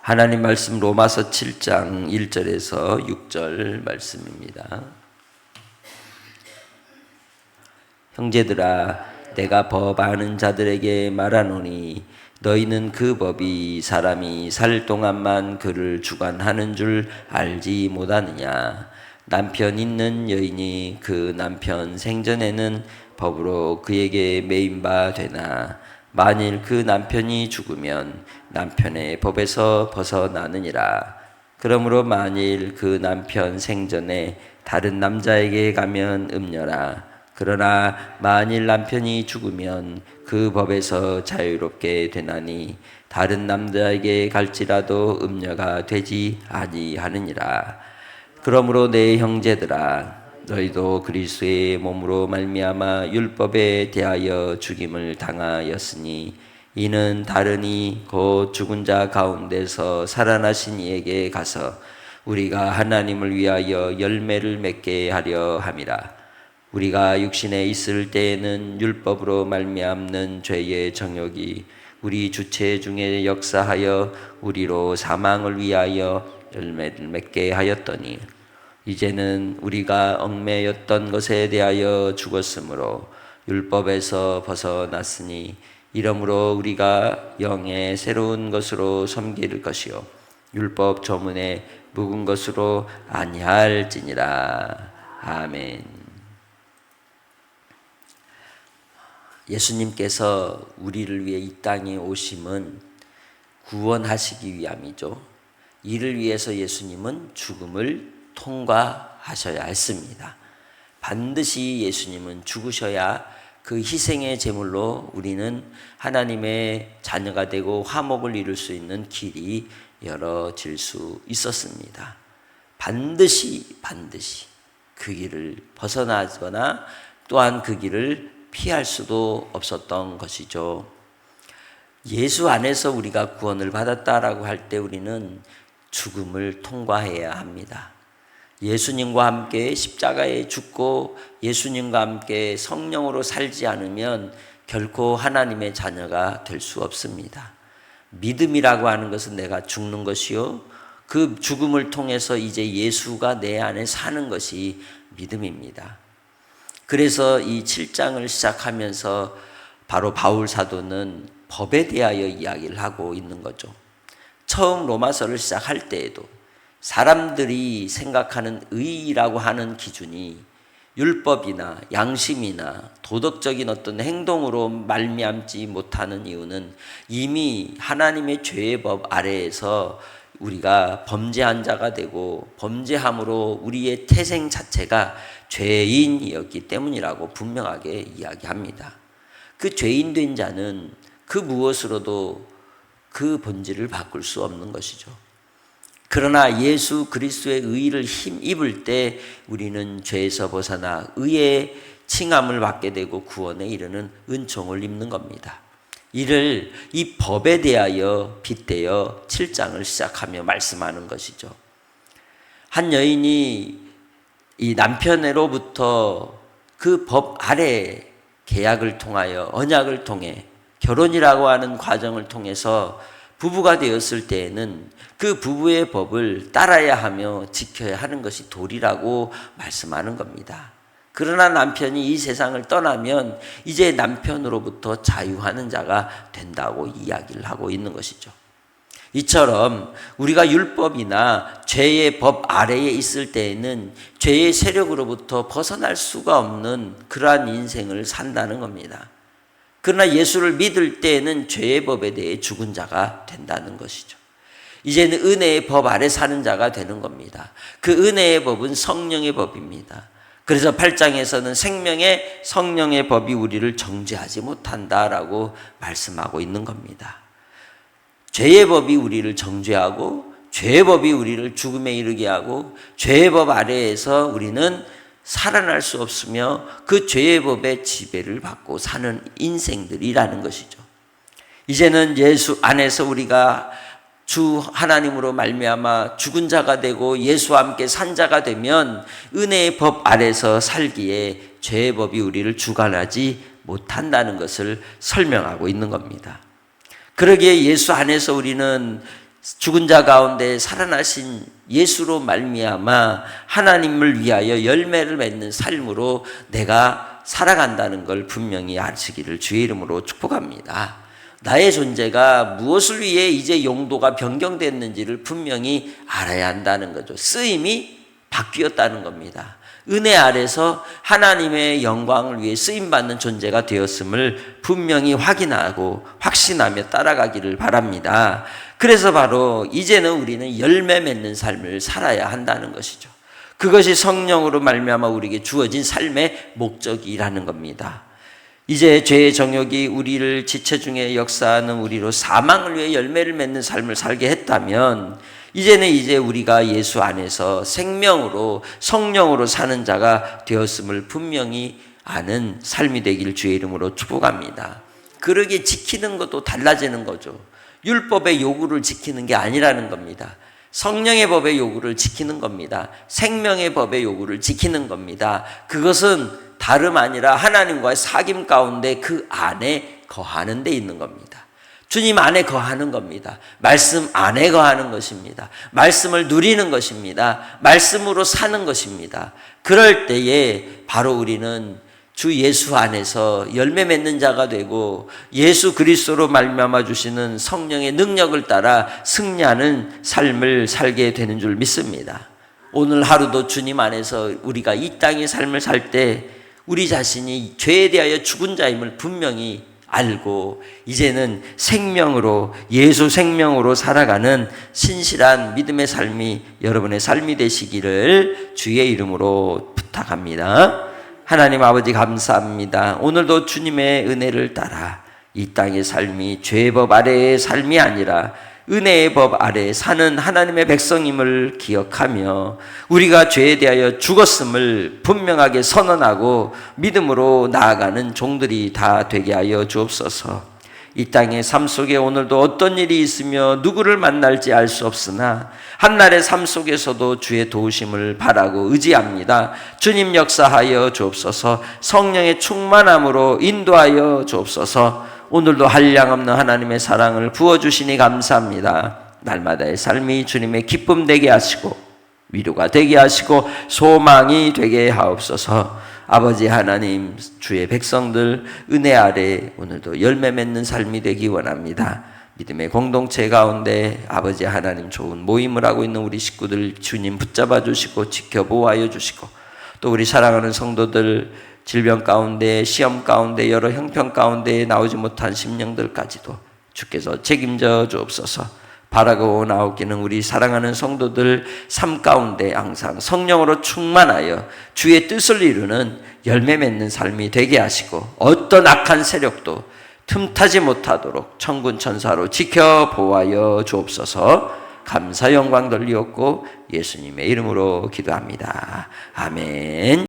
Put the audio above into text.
하나님 말씀 로마서 7장 1절에서 6절 말씀입니다. 형제들아, 내가 법 아는 자들에게 말하노니 너희는 그 법이 사람이 살 동안만 그를 주관하는 줄 알지 못하느냐. 남편 있는 여인이 그 남편 생전에는 법으로 그에게 매인 바 되나 만일 그 남편이 죽으면 남편의 법에서 벗어나느니라. 그러므로 만일 그 남편 생전에 다른 남자에게 가면 음녀라. 그러나 만일 남편이 죽으면 그 법에서 자유롭게 되나니 다른 남자에게 갈지라도 음녀가 되지 아니하느니라. 그러므로 내 형제들아, 너희도 그리스도의 몸으로 말미암아 율법에 대하여 죽임을 당하였으니 이는 다르니 곧 죽은 자 가운데서 살아나신 이에게 가서 우리가 하나님을 위하여 열매를 맺게 하려 함이라. 우리가 육신에 있을 때에는 율법으로 말미암는 죄의 정욕이 우리 주체 중에 역사하여 우리로 사망을 위하여 열매를 맺게 하였더니 이제는 우리가 얽매였던 것에 대하여 죽었으므로 율법에서 벗어났으니 이러므로 우리가 영의 새로운 것으로 섬길 것이요 율법 조문에 묵은 것으로 아니할지니라. 아멘. 예수님께서 우리를 위해 이 땅에 오심은 구원하시기 위함이죠. 이를 위해서 예수님은 죽음을 통과하셔야 했습니다. 반드시 예수님은 죽으셔야 그 희생의 제물로 우리는 하나님의 자녀가 되고 화목을 이룰 수 있는 길이 열어질 수 있었습니다. 반드시 그 길을 벗어나거나 또한 그 길을 피할 수도 없었던 것이죠. 예수 안에서 우리가 구원을 받았다라고 할 때 우리는 죽음을 통과해야 합니다. 예수님과 함께 십자가에 죽고 예수님과 함께 성령으로 살지 않으면 결코 하나님의 자녀가 될 수 없습니다. 믿음이라고 하는 것은 내가 죽는 것이요, 그 죽음을 통해서 이제 예수가 내 안에 사는 것이 믿음입니다. 그래서 이 7장을 시작하면서 바로 바울 사도는 법에 대하여 이야기를 하고 있는 거죠. 처음 로마서를 시작할 때에도 사람들이 생각하는 의라고 하는 기준이 율법이나 양심이나 도덕적인 어떤 행동으로 말미암지 못하는 이유는 이미 하나님의 죄의 법 아래에서 우리가 범죄한 자가 되고 범죄함으로 우리의 태생 자체가 죄인이었기 때문이라고 분명하게 이야기합니다. 그 죄인 된 자는 그 무엇으로도 그 본질을 바꿀 수 없는 것이죠. 그러나 예수 그리스도의 의를 힘입을 때 우리는 죄에서 벗어나 의의 칭함을 받게 되고 구원에 이르는 은총을 입는 겁니다. 이를 이 법에 대하여 빗대어 7장을 시작하며 말씀하는 것이죠. 한 여인이 이 남편으로부터 그 법 아래 계약을 통하여 언약을 통해 결혼이라고 하는 과정을 통해서 부부가 되었을 때에는 그 부부의 법을 따라야 하며 지켜야 하는 것이 도리라고 말씀하는 겁니다. 그러나 남편이 이 세상을 떠나면 이제 남편으로부터 자유하는 자가 된다고 이야기를 하고 있는 것이죠. 이처럼 우리가 율법이나 죄의 법 아래에 있을 때에는 죄의 세력으로부터 벗어날 수가 없는 그러한 인생을 산다는 겁니다. 그러나 예수를 믿을 때에는 죄의 법에 대해 죽은 자가 된다는 것이죠. 이제는 은혜의 법 아래 사는 자가 되는 겁니다. 그 은혜의 법은 성령의 법입니다. 그래서 8장에서는 생명의 성령의 법이 우리를 정죄하지 못한다라고 말씀하고 있는 겁니다. 죄의 법이 우리를 정죄하고 죄의 법이 우리를 죽음에 이르게 하고 죄의 법 아래에서 우리는 살아날 수 없으며 그 죄의 법의 지배를 받고 사는 인생들이라는 것이죠. 이제는 예수 안에서 우리가 주 하나님으로 말미암아 죽은 자가 되고 예수와 함께 산 자가 되면 은혜의 법 아래서 살기에 죄의 법이 우리를 주관하지 못한다는 것을 설명하고 있는 겁니다. 그러기에 예수 안에서 우리는 죽은 자 가운데 살아나신 예수로 말미암아 하나님을 위하여 열매를 맺는 삶으로 내가 살아간다는 걸 분명히 아시기를 주의 이름으로 축복합니다. 나의 존재가 무엇을 위해 이제 용도가 변경됐는지를 분명히 알아야 한다는 거죠. 쓰임이 바뀌었다는 겁니다. 은혜 아래서 하나님의 영광을 위해 쓰임받는 존재가 되었음을 분명히 확인하고 확신하며 따라가기를 바랍니다. 그래서 바로 이제는 우리는 열매 맺는 삶을 살아야 한다는 것이죠. 그것이 성령으로 말미암아 우리에게 주어진 삶의 목적이라는 겁니다. 이제 죄의 정욕이 우리를 지체 중에 역사하는 우리로 사망을 위해 열매를 맺는 삶을 살게 했다면 이제 우리가 예수 안에서 생명으로 성령으로 사는 자가 되었음을 분명히 아는 삶이 되길 주의 이름으로 축복합니다. 그러게 지키는 것도 달라지는 거죠. 율법의 요구를 지키는 게 아니라는 겁니다. 성령의 법의 요구를 지키는 겁니다. 생명의 법의 요구를 지키는 겁니다. 그것은 다름 아니라 하나님과의 사귐 가운데 그 안에 거하는 데 있는 겁니다. 주님 안에 거하는 겁니다. 말씀 안에 거하는 것입니다. 말씀을 누리는 것입니다. 말씀으로 사는 것입니다. 그럴 때에 바로 우리는 주 예수 안에서 열매 맺는 자가 되고 예수 그리스도로 말미암아 주시는 성령의 능력을 따라 승리하는 삶을 살게 되는 줄 믿습니다. 오늘 하루도 주님 안에서 우리가 이 땅의 삶을 살 때 우리 자신이 죄에 대하여 죽은 자임을 분명히 알고 이제는 생명으로 예수 생명으로 살아가는 신실한 믿음의 삶이 여러분의 삶이 되시기를 주의 이름으로 부탁합니다. 하나님 아버지 감사합니다. 오늘도 주님의 은혜를 따라 이 땅의 삶이 죄의 법 아래의 삶이 아니라 은혜의 법 아래 사는 하나님의 백성임을 기억하며 우리가 죄에 대하여 죽었음을 분명하게 선언하고 믿음으로 나아가는 종들이 다 되게 하여 주옵소서. 이 땅의 삶 속에 오늘도 어떤 일이 있으며 누구를 만날지 알 수 없으나 한날의 삶 속에서도 주의 도우심을 바라고 의지합니다. 주님 역사하여 주옵소서. 성령의 충만함으로 인도하여 주옵소서. 오늘도 한량없는 하나님의 사랑을 부어주시니 감사합니다. 날마다의 삶이 주님의 기쁨 되게 하시고 위로가 되게 하시고 소망이 되게 하옵소서. 아버지 하나님, 주의 백성들 은혜 아래 오늘도 열매 맺는 삶이 되기 원합니다. 믿음의 공동체 가운데 아버지 하나님 좋은 모임을 하고 있는 우리 식구들 주님 붙잡아 주시고 지켜보호하여 주시고 또 우리 사랑하는 성도들 질병 가운데 시험 가운데 여러 형편 가운데 나오지 못한 심령들까지도 주께서 책임져 주옵소서. 바라고 나오기는 우리 사랑하는 성도들 삶 가운데 항상 성령으로 충만하여 주의 뜻을 이루는 열매 맺는 삶이 되게 하시고 어떤 악한 세력도 틈타지 못하도록 천군 천사로 지켜보아여 주옵소서. 감사 영광 돌리옵고 예수님의 이름으로 기도합니다. 아멘.